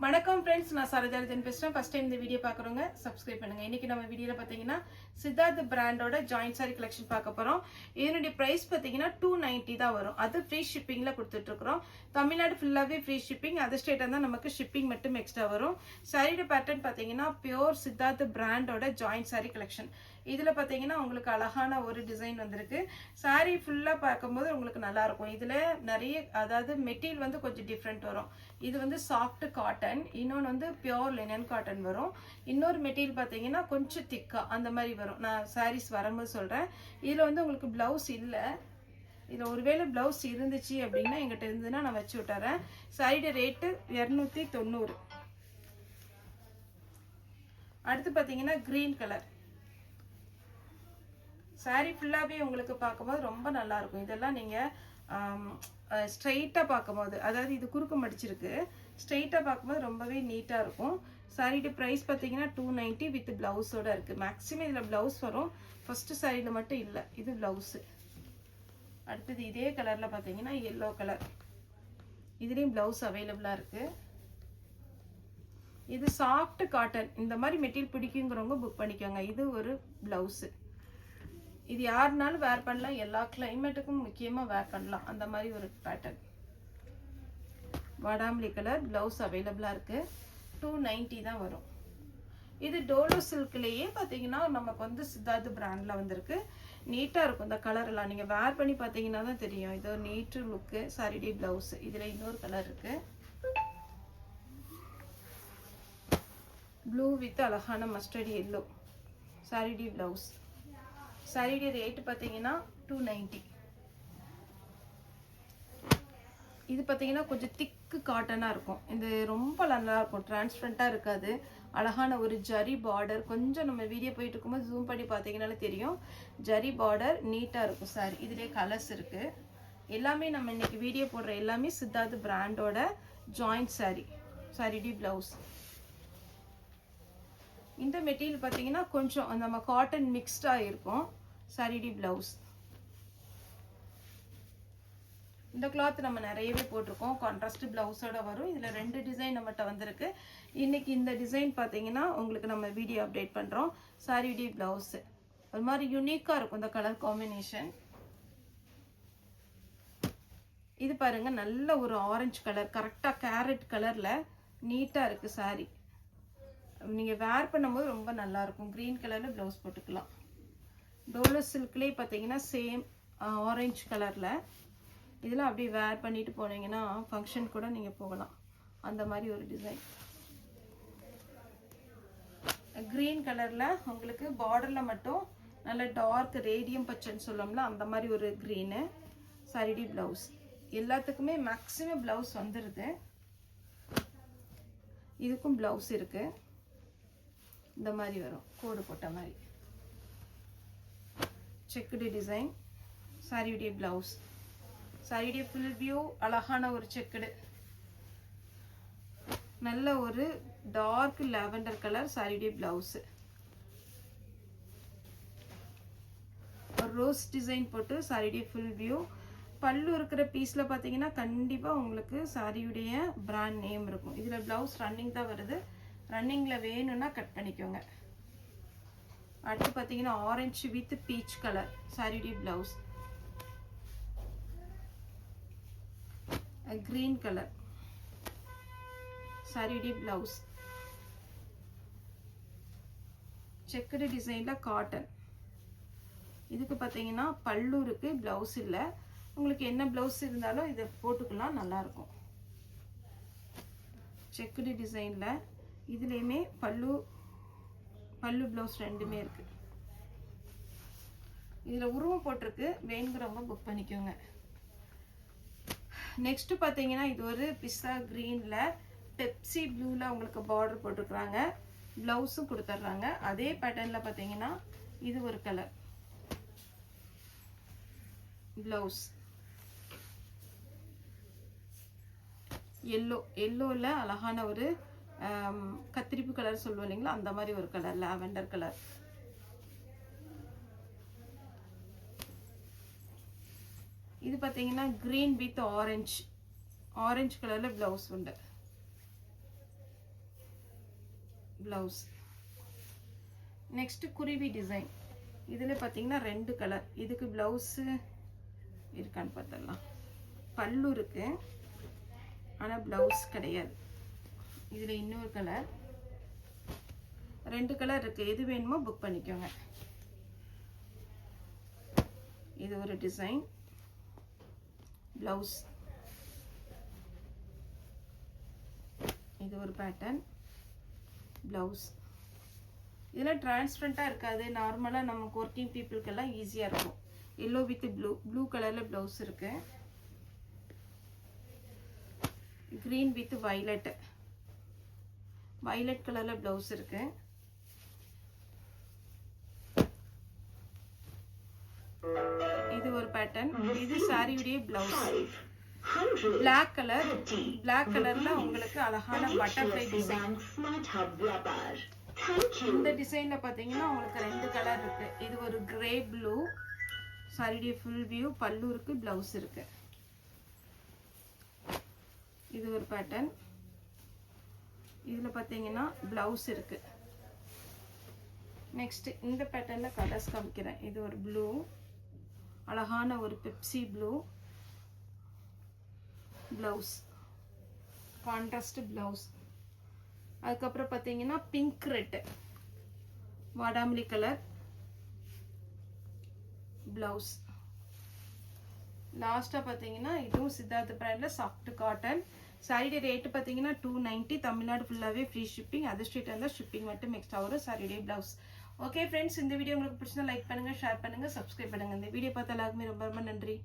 வணக்கம் ஃப்ரெண்ட்ஸ், நான் சரோஜாரஜன் பேசுகிறேன். ஃபர்ஸ்ட் டைம் இந்த வீடியோ பார்க்குறவங்க சப்ஸ்கிரைப் பண்ணுங்கள். இன்றைக்கி நம்ம வீடியோவில் பார்த்தீங்கன்னா சித்தார்த் பிராண்டோட ஜாயிண்ட் சாரி கலெக்ஷன் பார்க்க போகிறோம். இதனுடைய ப்ரைஸ் பார்த்தீங்கன்னா 290 தான் வரும். அது ஃப்ரீ ஷிப்பிங்கில் கொடுத்துட்ருக்குறோம். தமிழ்நாடு ஃபுல்லாகவே ஃப்ரீ ஷிப்பிங். அதர் ஸ்டேட்டாக தான் நமக்கு ஷிப்பிங் மட்டும் எக்ஸ்ட்ரா வரும். சாரியோட பேட்டர்ன் பார்த்தீங்கன்னா பியோர் சித்தார்த் பிராண்டோட ஜாயிண்ட் சாரி கலெக்ஷன். இதில் பார்த்தீங்கன்னா உங்களுக்கு அழகான ஒரு டிசைன் வந்திருக்கு. சாரி ஃபுல்லாக பார்க்கும்போது உங்களுக்கு நல்லாயிருக்கும். இதில் நிறைய அதாவது மெட்டீரியல் வந்து கொஞ்சம் டிஃப்ரெண்ட் வரும். இது வந்து சாஃப்ட் காட்டன், இன்னொன்று வந்து பியோர் லினன் காட்டன் வரும். இன்னொரு மெட்டீரியல் பார்த்தீங்கன்னா கொஞ்சம் திக்காக அந்த மாதிரி வரும். நான் சாரீஸ் வரும்போது சொல்கிறேன். இதில் வந்து உங்களுக்கு ப்ளவுஸ் இல்லை. இதில் ஒருவேளை ப்ளவுஸ் இருந்துச்சு அப்படின்னா எங்கிட்ட இருந்ததுன்னா நான் வச்சு விட்டுறேன். சாரியோட ரேட்டு 290. அடுத்து பார்த்தீங்கன்னா க்ரீன் கலர் சாரீ ஃபுல்லாகவே உங்களுக்கு பார்க்கும்போது ரொம்ப நல்லாயிருக்கும். இதெல்லாம் நீங்கள் ஸ்ட்ரைட்டாக பார்க்கும்போது, அதாவது இது குறுக்கு மடிச்சிருக்கு, ஸ்ட்ரைட்டாக பார்க்கும்போது ரொம்பவே நீட்டாக இருக்கும். சாரியோட ப்ரைஸ் பார்த்தீங்கன்னா 290 வித் ப்ளவுஸோடு இருக்குது. மேக்ஸிமம் இதில் ப்ளவுஸ் வரும். ஃபஸ்ட்டு சாரியில் மட்டும் இல்லை, இது ப்ளவுஸு. அடுத்தது இதே கலரில் பார்த்தீங்கன்னா எல்லோ கலர், இதுலேயும் ப்ளவுஸ் அவைலபிளாக இருக்குது. இது சாஃப்ட் காட்டன். இந்த மாதிரி மெட்டீரியல் பிடிக்குங்கிறவங்க புக் பண்ணிக்கோங்க. இது ஒரு ப்ளவுஸு. இது யாருனாலும் வேர் பண்ணலாம். எல்லா கிளைமேட்டுக்கும் முக்கியமாக வேர் பண்ணலாம். அந்த மாதிரி ஒரு பேட்டர்ன். வாடாமல்லி கலர் ப்ளவுஸ் அவைலபிளாக இருக்குது. 290 தான் வரும். இது டோலோ சில்க்லேயே பார்த்தீங்கன்னா நமக்கு வந்து சித்தார்த் பிராண்டில் வந்திருக்கு. நீட்டாக இருக்கும் இந்த கலரெல்லாம். நீங்கள் வேர் பண்ணி பார்த்தீங்கன்னா தான் தெரியும். இது ஒரு நீட்டு லுக்கு. சாரிடி ப்ளவுஸு. இதில் இன்னொரு கலர் இருக்குது. ப்ளூ வித் அழகான மஸ்டர்ட் எல்லோ. சாரிடி ப்ளவுஸ். சாரியோட ரேட்டு பார்த்தீங்கன்னா 290. இது பார்த்தீங்கன்னா கொஞ்சம் திக்கு காட்டனாக இருக்கும். இது ரொம்ப நல்லா இருக்கும். டிரான்ஸ்பரண்ட்டாக இருக்காது. அழகான ஒரு ஜரி பார்டர். கொஞ்சம் நம்ம வீடியோ போயிட்டு இருக்கும்போது ஜூம் பண்ணி பார்த்தீங்கன்னாலே தெரியும். ஜரி பார்டர் நீட்டாக இருக்கும். சாரி இதிலே கலர்ஸ் இருக்குது. எல்லாமே நம்ம இன்னைக்கு வீடியோ போடுற எல்லாமே சித்தார்த் பிராண்டோட ஜாயிண்ட் சாரி. சாரிடி ப்ளவுஸ். இந்த மெட்டீரியல் பார்த்தீங்கன்னா கொஞ்சம் நம்ம காட்டன் மிக்ஸ்டாக இருக்கும். சாரிடி ப்ளவுஸ். இந்த கிளாத் நம்ம நிறையவே போட்டிருக்கோம். கான்ட்ராஸ்ட் ப்ளவுஸோட வரும். இதில் 2 டிசைன் நம்மகிட்ட வந்திருக்கு. இன்னைக்கு இந்த டிசைன் பார்த்தீங்கன்னா உங்களுக்கு நம்ம வீடியோ அப்டேட் பண்ணுறோம். சாரிடி ப்ளவுஸு ஒரு மாதிரி யூனிக்காக இருக்கும் இந்த கலர் காம்பினேஷன். இது பாருங்க, நல்ல ஒரு ஆரஞ்சு கலர், கரெக்டாக கேரட் கலரில் நீட்டாக இருக்குது சாரி. நீங்கள் வேர் பண்ணும்போது ரொம்ப நல்லாயிருக்கும். க்ரீன் கலரில் ப்ளவுஸ் போட்டுக்கலாம். டோலோ சில்க்லேயே பார்த்தீங்கன்னா சேம் ஆரஞ்சு கலரில். இதெல்லாம் அப்படியே வேர் பண்ணிட்டு போனீங்கன்னா ஃபங்க்ஷன் கூட நீங்கள் போகலாம். அந்த மாதிரி ஒரு டிசைன். க்ரீன் கலரில் உங்களுக்கு பார்டரில் மட்டும் நல்ல டார்க் ரேடியம் பச்சைன்னு சொல்லோம்ல, அந்த மாதிரி ஒரு க்ரீனு. சாரிடி ப்ளவுஸ். எல்லாத்துக்குமே மேக்ஸிமம் ப்ளவுஸ் வந்துடுது. இதுக்கும் ப்ளவுஸ் இருக்குது. இந்த மாதிரி வரும், கோடு போட்ட மாதிரி. Checked design. சாரியுடைய ப்ளவுஸ். சாரியுடைய ஃபுல் வியூ அழகான ஒரு செக்குடு. நல்ல ஒரு டார்க் லாவெண்டர் கலர். சாரியுடைய ப்ளவுஸு ஒரு ரோஸ் டிசைன் போட்டு சாரியுடைய ஃபுல் வியூ. பல்லு இருக்கிற பீஸில் பார்த்தீங்கன்னா கண்டிப்பாக உங்களுக்கு சாரியுடைய பிராண்ட் நேம் இருக்கும். இதில் ப்ளவுஸ் ரன்னிங் தான் வருது. ரன்னிங்கில் வேணும்னா கட் பண்ணிக்கோங்க. அடுத்து பார்த்தீங்கன்னா ஆரஞ்சு வித் பீச் கலர். சாரியுடைய ப்ளவுஸ். Green colour. சாரியுடைய ப்ளவுஸ். செக்குடு டிசைனில் காட்டன். இதுக்கு பார்த்தீங்கன்னா பல்லு இருக்குது, ப்ளவுஸ் இல்லை. உங்களுக்கு என்ன ப்ளவுஸ் இருந்தாலும் இதை போட்டுக்கலாம், நல்லாயிருக்கும். செக்குடு டிசைனில் இதுலேயுமே பல்லு ப்ளவுஸ் ரெண்டுமே இருக்குது. இதில் உருவம் போட்டிருக்கு. வேணுங்கிறவங்க புக் பண்ணிக்கோங்க. நெக்ஸ்ட்டு பார்த்தீங்கன்னா இது ஒரு பிஸ்தா க்ரீனில் பெப்சி ப்ளூவில் உங்களுக்கு பார்டர் போட்டிருக்குறாங்க. ப்ளவுஸும் கொடுத்துட்றாங்க. அதே பேட்டர்னில் பார்த்தீங்கன்னா இது ஒரு கலர் ப்ளவுஸ். எல்லோவில் அழகான ஒரு கத்திரிப்பு கலர் சொல்லுவோம் இல்லைங்களா, அந்த மாதிரி ஒரு கலர், லாவெண்டர் கலர். இது பார்த்தீங்கன்னா க்ரீன் வித் ஆரஞ்சு கலரில் ப்ளவுஸ் உண்டு. ப்ளவுஸ். நெக்ஸ்ட் குருவி டிசைன். இதில் பார்த்தீங்கன்னா 2 கலர். இதுக்கு ப்ளவுஸு இருக்கான்னு பார்த்தலாம். பல்லு இருக்கு, ஆனால் ப்ளவுஸ் கிடையாது. இதில் இன்னொரு கலர், 2 கலர் இருக்கு. எது வேணுமோ புக் பண்ணிக்கோங்க. இது ஒரு டிசைன் ப்ளவுஸ். இது ஒரு பேட்டர்ன் ப்ளவுஸ். இதெல்லாம் டிரான்ஸ்பரண்ட்டாக இருக்காது. நார்மலாக நமக்கு ஒர்க்கிங் பீப்புளுக்கெல்லாம் ஈஸியாக இருக்கும். எல்லோ வித் ப்ளூ கலரில் ப்ளவுஸ் இருக்கு. க்ரீன் வித் வயலட் கலரில் ப்ளவுஸ் இருக்கு. இது ஒரு பேட்டர்ன். இது சாரியுடைய ப்ளவுஸ். பிளாக் கலர்ல உங்களுக்கு அழகான பட்டர்ஃப்ளை டிசைன். இந்த டிசைன்ல பாத்தீங்கன்னா உங்களுக்கு 2 கலர் இருக்கு. இது ஒரு கிரே ப்ளூ. சாரியுடைய ஃபுல் வியூ. பல்லு இருக்கு, பிளவுஸ் இருக்கு. இது ஒரு பேட்டர்ன். இதுல பாத்தீங்கன்னா பிளவுஸ் இருக்கு. நெக்ஸ்ட் இந்த பேட்டர்ன்ல கலர்ஸ் காமிக்கிறேன். இது ஒரு ப்ளூ, அழகான ஒரு Pepsi blue blouse, contrast blouse. அதுக்கப்புறம் பார்த்தீங்கன்னா பிங்க் ரெட், வாடாமல்லி கலர் பிளவுஸ். லாஸ்ட்டாக பார்த்தீங்கன்னா இதுவும் சித்தார்த் பிராண்டில் சாஃப்ட் காட்டன். சாரியுடைய ரேட்டு பார்த்தீங்கன்னா 290. தமிழ்நாடு ஃபுல்லாகவே ஃப்ரீ ஷிப்பிங். அதர் ஸ்டேட் இருந்தால் ஷிப்பிங் மட்டும் எக்ஸ்ட்ரா வரும். சாரியுடைய பிளவுஸ். ஓகே ஃப்ரெண்ட்ஸ், இந்த வீடியோ உங்களுக்கு பிடிச்சா லைக் பண்ணுங்கள், ஷேர் பண்ணுங்கள், சப்ஸ்கிரைப் பண்ணுங்கள். இந்த வீடியோ பார்த்த எல்லாருக்குமே ரொம்ப ரொம்ப நன்றி.